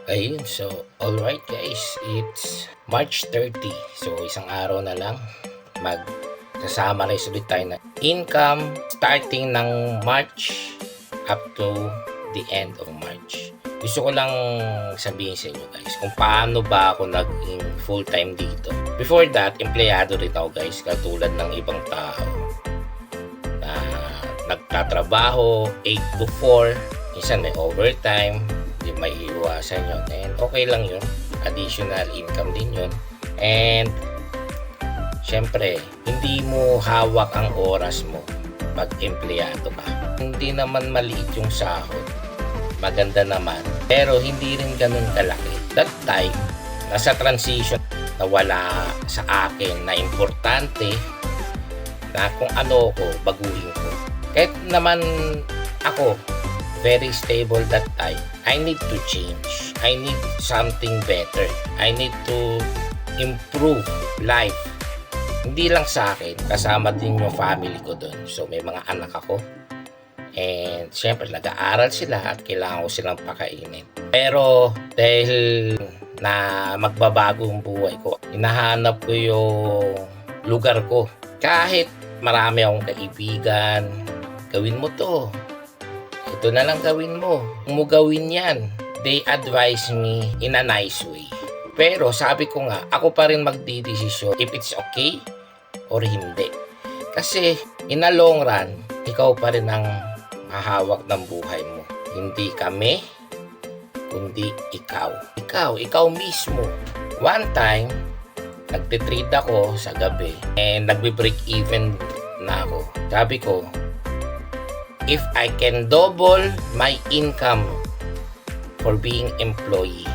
Ayun, so alright guys, it's March 30. So isang araw na lang magsasama-rize ulit tayo na income starting ng March up to the end of March. Gusto ko lang sabihin sa inyo guys kung paano ba ako naging full-time dito. Before that, empleyado rin ako guys, katulad ng ibang tao na nagtatrabaho 8 to 4, minsan may overtime, di may iwasan yun, and okay lang yun, additional income din yun. And syempre hindi mo hawak ang oras mo pag empleyado ka. Hindi naman maliit yung sahod, maganda naman, pero hindi rin ganun kalaki. That time nasa transition na wala sa akin na importante na kung ano ko baguhin ko. Kahit naman ako very stable that time, I need to change. I need something better. I need to improve life. Hindi lang sa akin, kasama din yung family ko doon. So may mga anak ako. And syempre nag-aaral sila at kailangan ko silang pakainin. Pero dahil na magbabago yung buhay ko, hinahanap ko yung lugar ko. Kahit marami akong kaibigan, gawin mo to. Ito na lang gawin mo. Kung mo gawin yan, they advise me in a nice way. Pero sabi ko nga, ako pa rin magdidesisyon if it's okay or hindi. Kasi in a long run, ikaw pa rin ang mahawak ng buhay mo. Hindi kami, kundi ikaw. Ikaw mismo. One time, nagtitrade ako sa gabi and nagbe-break even na ako. Sabi ko, if I can double my income for being employee,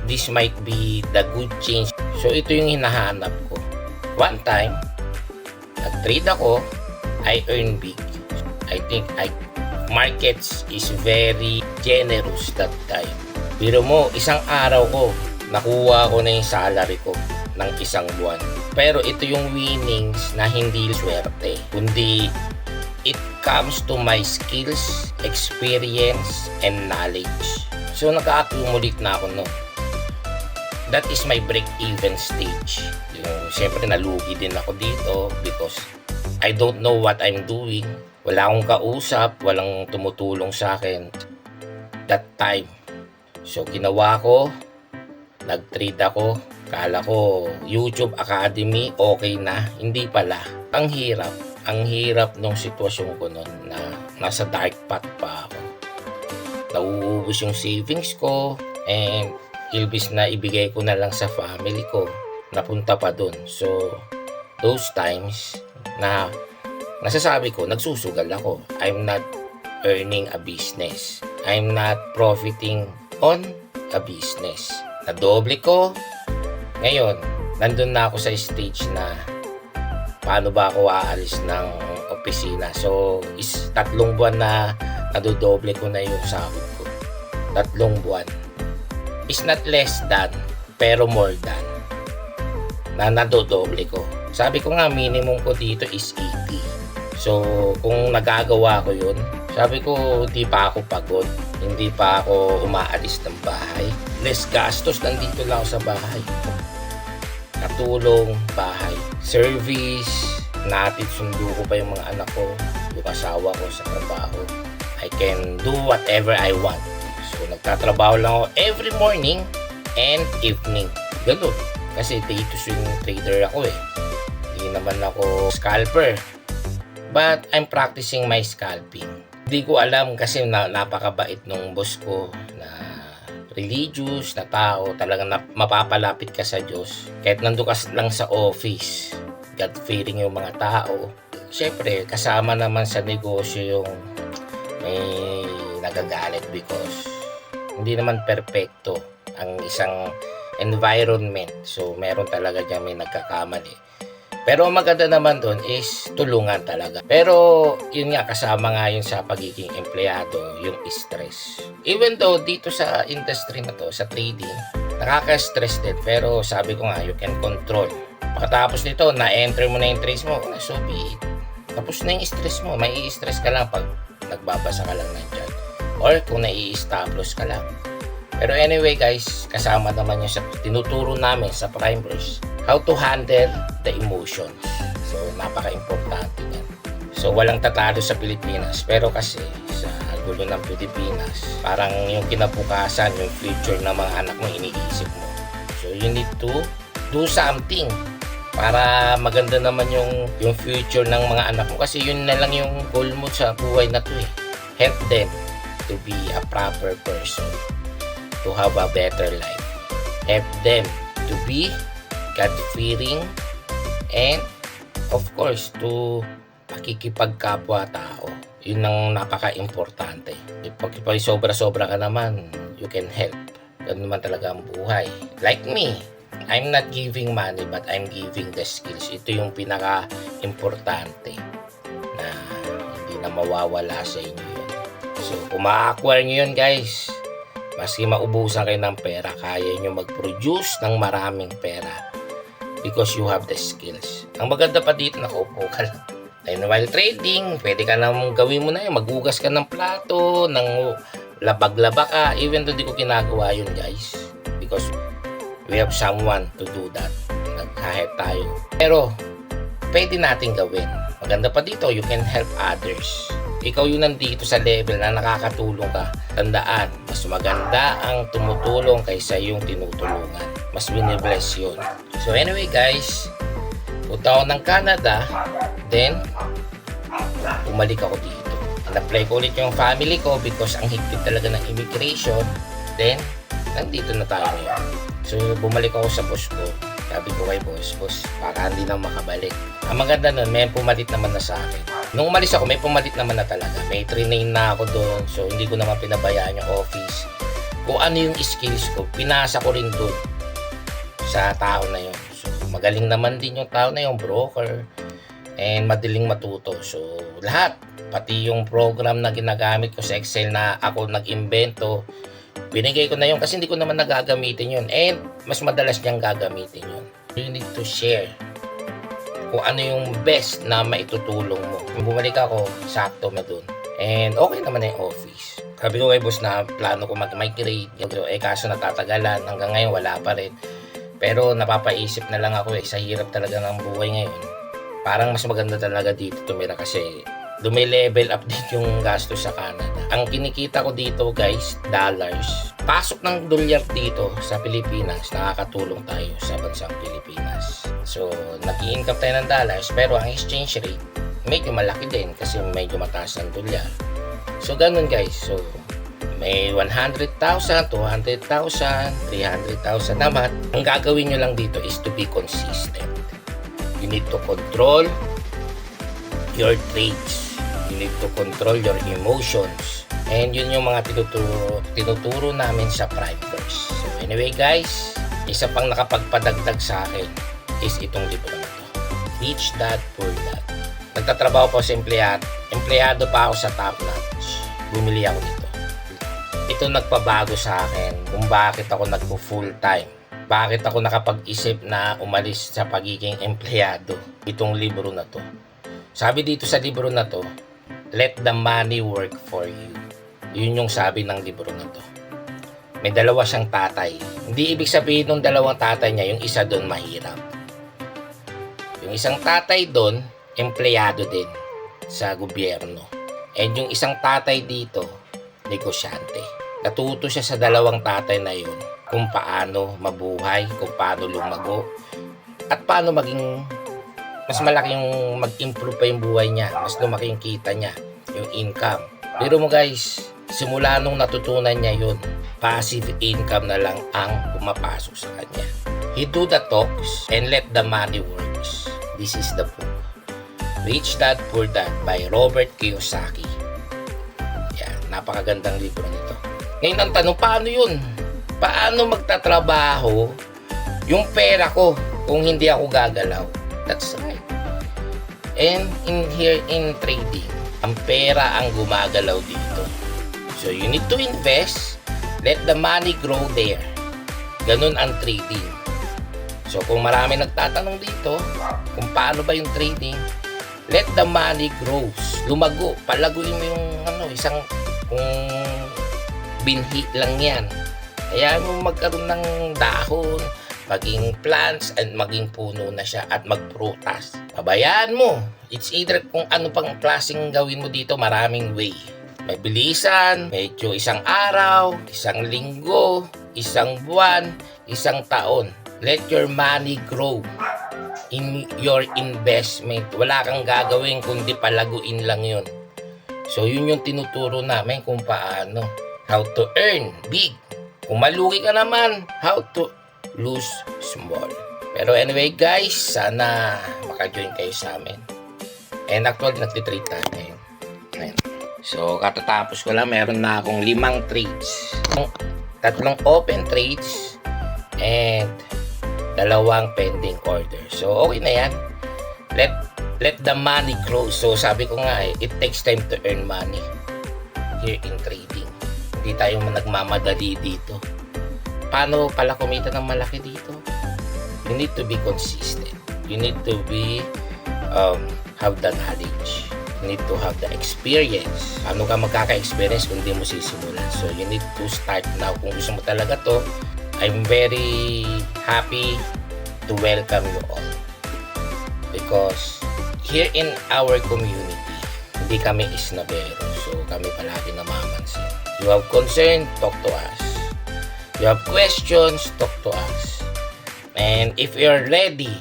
this might be the good change. So ito yung hinahanap ko. One time, nag-trade ako, I earn big. I think markets is very generous that time. Pero mo, isang araw ko, nakuha ko na yung salary ko ng isang buwan. Pero ito yung winnings na hindi swerte, kundi it comes to my skills, experience, and knowledge. So naka-accumulate na ako noon. That is my break-even stage. Siyempre nalugi din ako dito because I don't know what I'm doing. Wala akong kausap, walang tumutulong sa akin that time. So ginawa ko, nag-trade ako. Kala ko YouTube Academy okay na, hindi pala. Ang hirap nung sitwasyon ko noon na nasa dark path pa ako. Nauubos yung savings ko and ilbis na ibigay ko na lang sa family ko, napunta pa dun. So those times na nasasabi ko, nagsusugal ako. I'm not earning a business. I'm not profiting on a business. Nadoble ko. Ngayon, nandun na ako sa stage na paano ba ako aalis ng opisina. So, 3 buwan na nadodoble ko na yung sahod ko. 3 buwan. Is not less than, pero more than na nadodoble ko. Sabi ko nga, minimum ko dito is 80. So, kung nagagawa ko yun, sabi ko, hindi pa ako pagod. Hindi pa ako umaalis ng bahay. Less gastos, nandito lang ako sa bahay. Katulong, bahay, service, natin sundo ko pa yung mga anak ko, yung asawa ko sa trabaho. I can do whatever I want. So, nagtatrabaho lang ako every morning and evening. Ganun. Kasi day to swing trader ako eh. Hindi naman ako scalper. But I'm practicing my scalping. Hindi ko alam kasi napakabait nung boss ko na religious na tao. Talagang mapapalapit ka sa Diyos. Kahit nandun ka lang sa office, God-fearing yung mga tao. Siyempre, kasama naman sa negosyo yung may nagagalit because hindi naman perfecto ang isang environment. So, meron talaga dyan may nagkakamali. Pero ang maganda naman doon is tulungan talaga. Pero yun nga, kasama nga yun sa pagiging empleyado, yung stress. Even though dito sa industry na to, sa trading, nakaka-stress din. Pero sabi ko nga, you can control. Pagkatapos nito, na-enter mo na yung trades mo, so be it. Tapos na yung stress mo. May i-stress ka lang pag nagbabasa ka lang ng chat. Or kung nai-stop loss ka lang. Pero anyway guys, kasama naman yung sa tinuturo namin sa primers, how to handle the emotions. So napaka-importante yan. So walang tatalo sa Pilipinas, pero kasi sa gulo ng Pilipinas, parang yung kinabukasan, yung future ng mga anak mo iniisip mo. So you need to do something para maganda naman yung future ng mga anak mo, kasi yun na lang yung goal mo sa buhay na to eh. Help them to be a proper person, to have a better life. Help them to be God-fearing, and of course to pakikipagkapwa-tao. Yun ang napaka-importante. Pag sobra-sobra ka naman, you can help. Ganun naman talaga ang buhay. Like me, I'm not giving money but I'm giving the skills. Ito yung pinaka-importante na hindi na mawawala sa inyo yun. So, kung ma-acquire nyo yun guys, maski maubusan kayo ng pera, kaya nyo mag-produce ng maraming pera because you have the skills. Ang maganda pa dito, nakaupo ka lang. And while trading, pwede ka nang gawin mo na yun. Maghugas ka ng plato, ng labag-laba ka. Even though di ko ginagawa yun guys, because we have someone to do that. Nag-help tayo. Pero, pwede natin gawin. Maganda pa dito, you can help others. Ikaw yung nandito sa level na nakakatulong ka. Tandaan, mas maganda ang tumutulong kaysa yung tinutulungan. Mas binibless yun. So anyway guys, punta ako ng Canada, then bumalik ako dito. In-apply ko ulit yung family ko because ang higpit talaga ng immigration. Then, nandito na tayo ngayon. So bumalik ako sa boss ko. Sabi ko kay boss, para hindi na makabalik. Ang maganda nun, may pumalit naman na sa akin. Nung umalis ako, may pumalit naman na talaga. May train na ako doon. So, hindi ko naman pinabayaan yung office. Kung ano yung skills ko, pinasa ko rin doon sa tao na yun. So, magaling naman din yung tao na yung broker. And madaling matuto. So, lahat. Pati yung program na ginagamit ko sa Excel na ako nag-invento, binigay ko na yun kasi hindi ko naman nagagamitin yun. And mas madalas niyang gagamitin yun. You need to share kung ano yung best na maitutulong mo. Bumalik ako, sakto na dun. And okay naman na yung office. Sabi ko kay boss na plano ko mag-migrate. Kaso natatagalan. Hanggang ngayon wala pa rin. Pero napapaisip na lang ako sa hirap talaga ng buhay ngayon. Parang mas maganda talaga dito tumira kasi level up din yung gastos sa Canada. Ang kinikita ko dito guys, dollars. Pasok ng dolyar dito sa Pilipinas, nakakatulong tayo sa bansang Pilipinas. So, nag-i-income tayo ng dollars, pero ang exchange rate, medyo malaki din kasi medyo mataas ng dolyar. So, ganun guys. So, may 100,000, 200,000, 300,000 naman. Ang gagawin nyo lang dito is to be consistent. You need to control your trades. You need to control your emotions. And yun yung mga tinuturo namin sa primers. So anyway guys, isa pang nakapagpadagdag sa akin is itong libro na to. Rich Dad, Poor Dad. Nagtatrabaho po sa empleyado pa ako sa Top Notch. Bumili ako nito. Ito nagpabago sa akin kung bakit ako nagpo-full time. Bakit ako nakapag-isip na umalis sa pagiging empleyado. Itong libro na to. Sabi dito sa libro na to, let the money work for you. Yun yung sabi ng libro na to. May dalawa siyang tatay. Hindi ibig sabihin ng dalawang tatay niya, yung isa doon mahirap. Yung isang tatay doon, empleyado din sa gobyerno. And yung isang tatay dito, negosyante. Natuto siya sa dalawang tatay na yun kung paano mabuhay, kung paano lumago, at paano maging mas malaki yung mag-improve pa yung buhay niya, mas lumaki yung kita niya, yung income. Pero mo guys, simula nung natutunan niya yun, passive income na lang ang pumapasok sa kanya. He do the talks and let the money works. This is the book. Rich Dad, Poor Dad by Robert Kiyosaki. Yan, napakagandang libro nito. Ngayon ang tanong, paano yun? Paano magtatrabaho yung pera ko kung hindi ako gagalaw? That's right. And in trading, ang pera ang gumagalaw dito. So you need to invest, let the money grow there. Ganun ang trading. So kung marami nagtatanong dito, kung paano ba yung trading, let the money grows. Lumago, palaguin mo yung isang kung binhi lang yan. Hayaan mo magkaroon ng dahon, maging plants, and maging puno na siya at magprutas. Pabayaan mo. It's either kung ano pang klaseng gawin mo dito, maraming way. May bilisan, medyo isang araw, isang linggo, isang buwan, isang taon. Let your money grow in your investment. Wala kang gagawin kundi palaguin lang yun. So yun yung tinuturo namin kung paano. How to earn big. Kung malugi ka naman, how to lose small. Pero anyway guys, sana maka-join kayo sa amin. And actually, nagtitrade tayo ngayon. Ayan. So, katatapos ko lang, meron na akong 5 trades. 3 open trades and 2 pending order. So, okay na yan. Let the money grow. So, sabi ko nga it takes time to earn money here in trading. Hindi tayo nagmamadali dito. Paano pala kumita ng malaki dito? You need to be consistent. You need to be have the knowledge. You need to have the experience. Paano ka magkaka-experience kung di mo sisimulan? So, you need to start now. Kung gusto mo talaga to, I'm very happy to welcome you all. Because here in our community, hindi kami isnabero. So, kami palagi namamansin. You have concern, talk to us. You have questions, talk to us. And if you're ready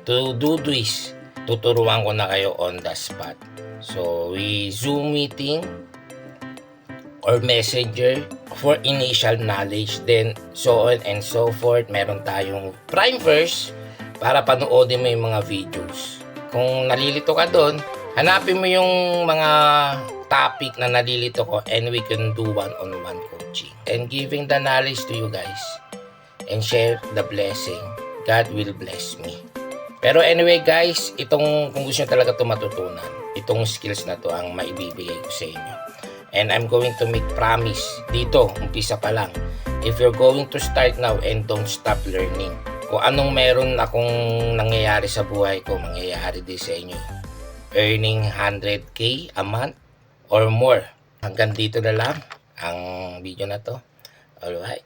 to do this, tuturuan ko na kayo on the spot. So, we Zoom meeting or messenger for initial knowledge, then so on and so forth. Meron tayong Prime First para panoodin mo yung mga videos. Kung nalilito ka doon, hanapin mo yung mga topic na nalilito ko and we can do one-on-one coaching. And giving the knowledge to you guys and share the blessing. God will bless me. Pero anyway guys, kung gusto nyo talaga ito matutunan, itong skills na to ang maibibigay ko sa inyo. And I'm going to make promise dito, umpisa pa lang. If you're going to start now and don't stop learning, kung anong meron akong nangyayari sa buhay ko, mangyayari din sa inyo. Earning 100k a month or more. Hanggang dito na lang ang video na to. Alright.